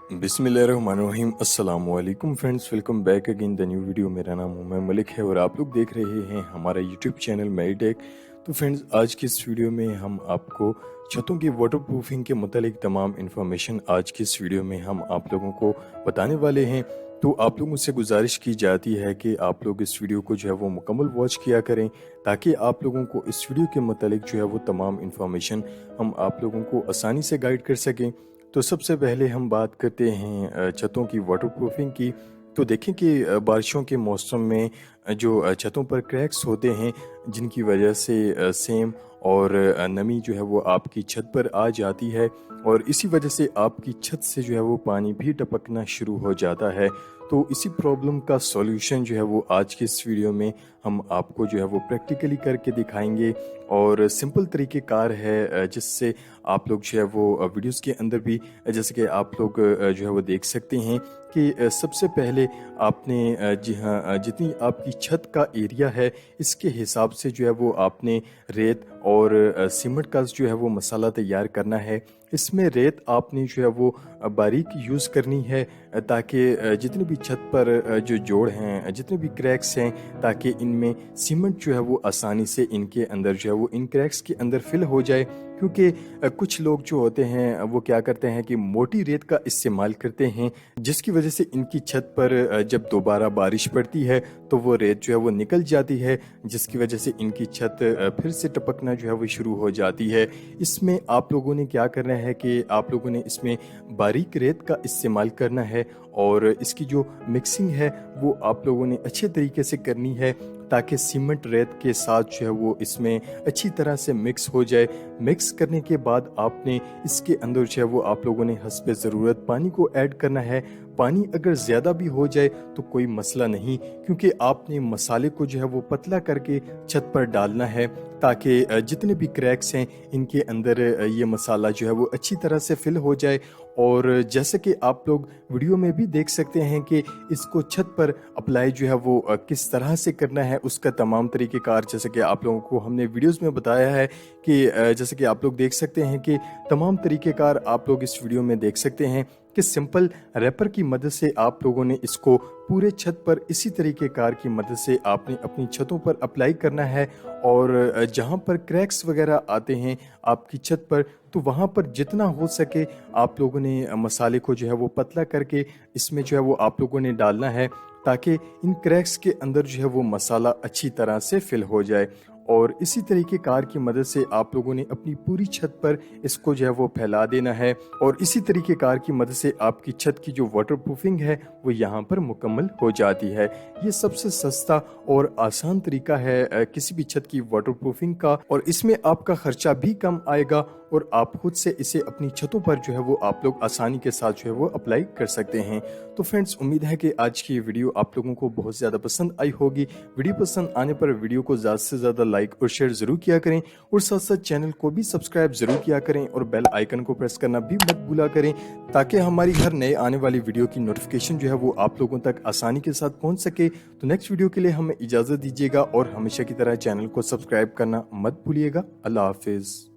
बिस्मिल्लाहिर्रहमानिर्रहीम अस्सलाम वालेकुम friends, welcome back again the new video. मेरा नाम उमर मलिक है और आप लोग देख रहे हैं हमारा यूट्यूब चैनल मेरीटेक। तो फ्रेंड्स, आज की इस वीडियो में हम आपको छतों की वाटरप्रूफिंग के मुतालिक तमाम इन्फॉर्मेशन आज की इस वीडियो में हम आप लोगों को बताने वाले हैं। तो आप लोगों से गुजारिश की जाती है कि आप लोग इस वीडियो को जो है वो मुकम्मल वॉच किया करें, ताकि आप लोगों को इस वीडियो के मुतालिक जो है वो तमाम इन्फॉर्मेशन हम आप लोगों को आसानी से गाइड कर सकें। तो सबसे पहले हम बात करते हैं छतों की वाटरप्रूफिंग की। तो देखें कि बारिशों के मौसम में जो छतों पर क्रैक्स होते हैं, जिनकी वजह से सेम और नमी जो है वो आपकी छत पर आ जाती है और इसी वजह से आपकी छत से जो है वो पानी भी टपकना शुरू हो जाता है। तो इसी प्रॉब्लम का सॉल्यूशन जो है वो आज की इस वीडियो में हम आपको जो है वो प्रैक्टिकली करके दिखाएंगे और सिंपल तरीके कार है, जिससे आप लोग जो है वो वीडियोस के अंदर भी जैसे कि आप लोग जो है वो देख सकते हैं कि सबसे पहले आपने जी हाँ, जितनी आपकी छत का एरिया है इसके हिसाब से जो है वो आपने रेत और सीमेंट का जो है वो मसाला तैयार करना है। इसमें रेत आपने जो है वो बारीक यूज़ करनी है, ताकि जितनी भी छत पर जो जोड़ हैं, जितने भी क्रैक्स हैं, ताकि इनमें सीमेंट जो है वो आसानी से इनके अंदर जो है वो इन क्रैक्स के अंदर फिल हो जाए। क्योंकि कुछ लोग जो होते हैं वो क्या करते हैं कि मोटी रेत का इस्तेमाल करते हैं, जिसकी वजह से इनकी छत पर जब दोबारा बारिश पड़ती है तो वो रेत जो है वो निकल जाती है, जिसकी वजह से इनकी छत फिर से टपकना जो है वो शुरू हो जाती है। इसमें आप लोगों ने क्या करना है कि आप लोगों ने इसमें बारीक रेत का इस्तेमाल करना है और इसकी जो मिक्सिंग है वो आप लोगों ने अच्छे तरीके से करनी है, ताकि सीमेंट रेत के साथ जो है वो इसमें अच्छी तरह से मिक्स हो जाए। मिक्स करने के बाद आपने इसके अंदर जो है वो आप लोगों ने हस्बे ज़रूरत पानी को ऐड करना है। पानी अगर ज़्यादा भी हो जाए तो कोई मसला नहीं, क्योंकि आपने मसाले को जो है वो पतला करके छत पर डालना है, ताकि जितने भी क्रैक्स हैं इनके अंदर ये मसाला जो है वो अच्छी तरह से फिल हो जाए। और जैसे कि आप लोग वीडियो में भी देख सकते हैं कि इसको छत पर अप्लाई जो है वो किस तरह से करना है, उसका तमाम तरीक़ेकार जैसे कि आप लोगों को हमने वीडियोस में बताया है कि जैसे कि आप लोग देख सकते हैं कि तमाम तरीक़ेकार आप लोग इस वीडियो में देख सकते हैं कि सिंपल रैपर की मदद से आप लोगों ने इसको पूरे छत पर इसी तरीके कार की मदद से आपने अपनी छतों पर अप्लाई करना है। और जहां पर क्रैक्स वगैरह आते हैं आपकी छत पर, तो वहां पर जितना हो सके आप लोगों ने मसाले को जो है वो पतला करके इसमें जो है वो आप लोगों ने डालना है, ताकि इन क्रैक्स के अंदर जो है वो मसाला अच्छी तरह से फिल हो जाए। और इसी तरीके कार की मदद से आप लोगों ने अपनी पूरी छत पर इसको जो है वो फैला देना है और इसी तरीके कार की मदद से आपकी छत की जो वाटरप्रूफिंग है वो यहाँ पर मुकम्मल हो जाती है। ये सबसे सस्ता और आसान तरीका है किसी भी छत की वाटरप्रूफिंग का, और इसमें आपका खर्चा भी कम आएगा और आप खुद से इसे अपनी छतों पर जो है वो आप लोग आसानी के साथ जो है वो अप्लाई कर सकते हैं। तो फ्रेंड्स, उम्मीद है कि आज की वीडियो आप लोगों को बहुत ज़्यादा पसंद आई होगी। वीडियो पसंद आने पर वीडियो को ज़्यादा से ज़्यादा लाइक और शेयर ज़रूर किया करें और साथ साथ चैनल को भी सब्सक्राइब ज़रूर किया करें और बेल आइकन को प्रेस करना भी मत भूला करें, ताकि हमारी हर नए आने वाली वीडियो की नोटिफिकेशन जो है वो आप लोगों तक आसानी के साथ पहुँच सके। तो नेक्स्ट वीडियो के लिए हमें इजाज़त दीजिएगा और हमेशा की तरह चैनल को सब्सक्राइब करना मत भूलिएगा। अल्लाह हाफिज़।